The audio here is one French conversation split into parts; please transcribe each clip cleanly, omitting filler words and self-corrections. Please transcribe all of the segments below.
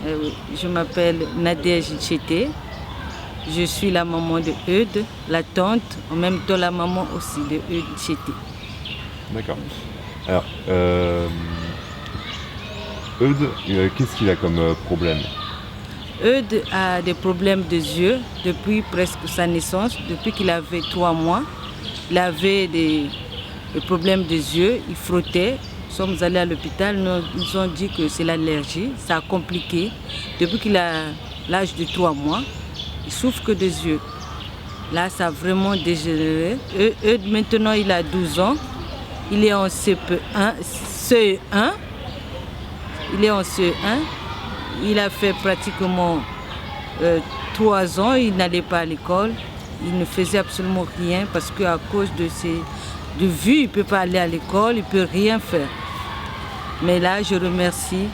Oui. Je m'appelle Nadège Tchété. Je suis la maman de Eudes, la tante, en même temps la maman aussi de Eudes Tchété. D'accord. Alors, Eudes, qu'est-ce qu'il a comme problème? Eudes a des problèmes de yeux depuis presque sa naissance, depuis qu'il avait 3 mois. Il avait des problèmes des yeux, il frottait. Nous sommes allés à l'hôpital, nous ont dit que c'est l'allergie, ça a compliqué. Depuis qu'il a l'âge de 3 mois, il souffre que des yeux. Là, ça a vraiment dégénéré. Eudes, maintenant, il a 12 ans. Il est en CE1. Il est en CE1. Il a fait pratiquement 3 ans. Il n'allait pas à l'école. Il ne faisait absolument rien parce qu'à cause de vue, il ne peut pas aller à l'école, il ne peut rien faire. Mais là, je remercie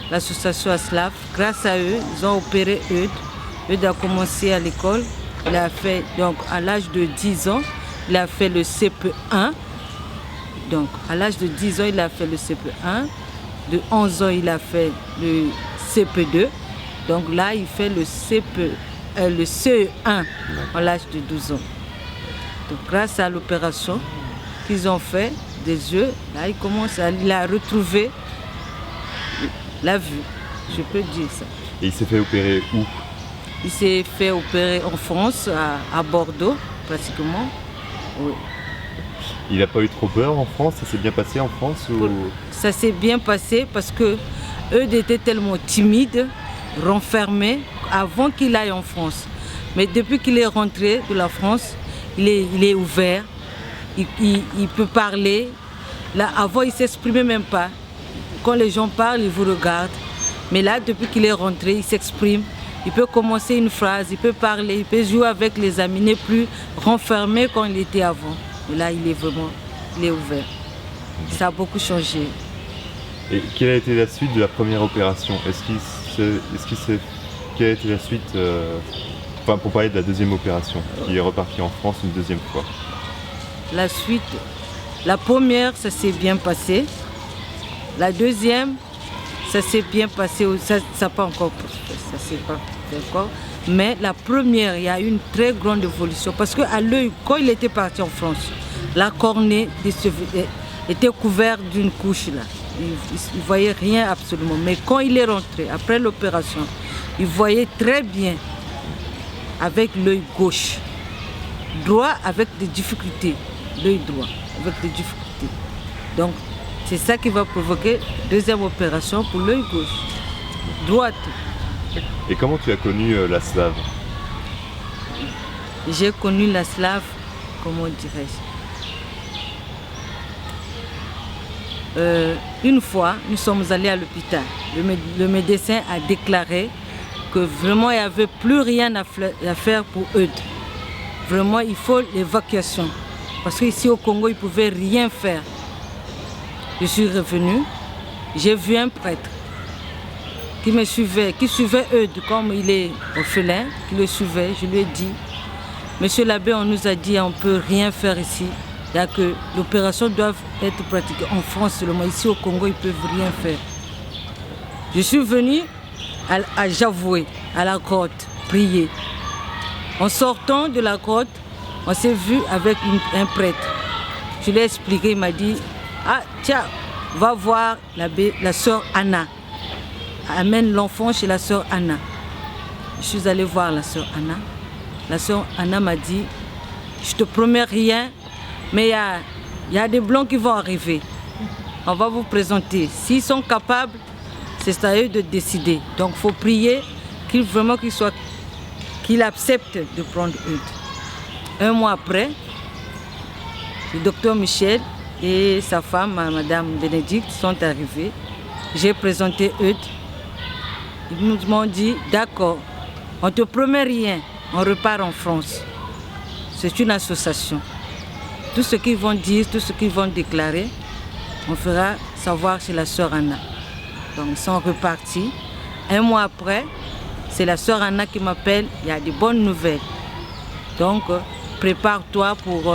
l'association ASLAF. Grâce à eux, ils ont opéré Eudes. Eudes a commencé à l'école. Il a fait, donc à l'âge de 10 ans, il a fait le CP1. Donc à l'âge de 10 ans, il a fait le CP1. De 11 ans, il a fait le CP2. Donc là, il fait le CE1 à l'âge de 12 ans. Donc grâce à l'opération qu'ils ont fait des yeux, là, il a retrouvé la vue. Je peux dire ça. Et il s'est fait opérer où? Il s'est fait opérer en France, à Bordeaux, pratiquement. Oui. Il n'a pas eu trop peur en France? Ça s'est bien passé en France Ça s'est bien passé parce que Eudes était tellement timide, renfermé, avant qu'il aille en France. Mais depuis qu'il est rentré de la France, il est ouvert, il peut parler. Là, avant, il ne s'exprimait même pas. Quand les gens parlent, il vous regarde. Mais là, depuis qu'il est rentré, il s'exprime. Il peut commencer une phrase, il peut parler, il peut jouer avec les amis, il n'est plus renfermé comme il était avant. Et là, il est ouvert. Ça a beaucoup changé. Et quelle a été la suite de la première opération? Quelle a été la suite pour parler de la deuxième opération, qui est reparti en France une deuxième fois? La suite, la première, ça s'est bien passé. La deuxième, ça s'est bien passé. Ça n'a pas encore. Ça s'est pas fait encore. Mais la première, il y a eu une très grande évolution. Parce qu'à l'œil, quand il était parti en France, la cornée était couverte d'une couche là. Il ne voyait rien absolument. Mais quand il est rentré, après l'opération, il voyait très bien avec l'œil gauche. Droit avec des difficultés. L'œil droit avec des difficultés. Donc, c'est ça qui va provoquer deuxième opération pour l'œil gauche. Droite. Et comment tu as connu la SLAV? J'ai connu la SLAV, comment dirais-je, une fois, nous sommes allés à l'hôpital. Le médecin a déclaré que vraiment il n'y avait plus rien à faire pour Eudes. Vraiment, il faut l'évacuation. Parce qu'ici au Congo, il ne pouvait rien faire. Je suis revenue, j'ai vu un prêtre qui suivait Eudes comme il est orphelin, qui le suivait. Je lui ai dit, monsieur l'abbé, on nous a dit on ne peut rien faire ici. Il y a que l'opération doit être pratiquée en France seulement. Ici au Congo, ils ne peuvent rien faire. Je suis venue à Javoué, à la grotte, prier. En sortant de la grotte, on s'est vu avec un prêtre. Je lui ai expliqué, il m'a dit, ah tiens, va voir la sœur Anna. Amène l'enfant chez la sœur Anna. Je suis allée voir la sœur Anna. La sœur Anna m'a dit, je te promets rien, mais il y a des blancs qui vont arriver. On va vous présenter. S'ils sont capables, c'est à eux de décider. Donc il faut prier qu'il accepte de prendre Eudes. Un mois après, le docteur Michel et sa femme, Madame Bénédicte, sont arrivés. J'ai présenté Eudes. Ils m'ont dit, d'accord, on ne te promet rien, on repart en France. C'est une association. Tout ce qu'ils vont dire, tout ce qu'ils vont déclarer, on fera savoir chez la sœur Anna. Donc ils sont repartis. Un mois après, c'est la sœur Anna qui m'appelle, il y a des bonnes nouvelles. Donc prépare-toi pour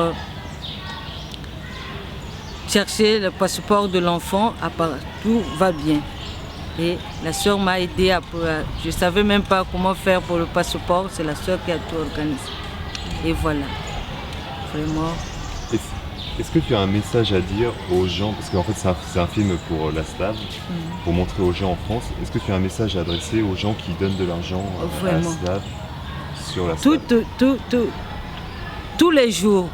chercher le passeport de l'enfant, tout va bien. Et la soeur m'a aidé je ne savais même pas comment faire pour le passeport. C'est la soeur qui a tout organisé. Et voilà. Vraiment. Est-ce que tu as un message à dire aux gens, parce qu'en fait c'est un film pour la Slave, pour montrer aux gens en France, est-ce que tu as un message à adresser aux gens qui donnent de l'argent à la Slave, sur la Slave? Tous les jours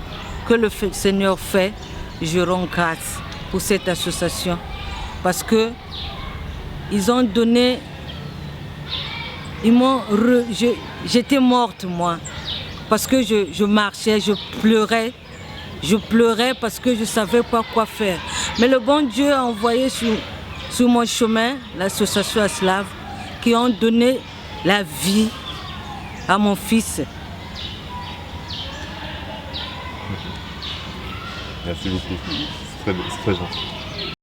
que le Seigneur fait, je rends grâce pour cette association. Parce que ils ont donné, j'étais morte moi. Parce que je marchais, je pleurais. Je pleurais parce que je ne savais pas quoi faire. Mais le bon Dieu a envoyé sur mon chemin l'association Aslav qui ont donné la vie à mon fils. Merci beaucoup. C'est très gentil.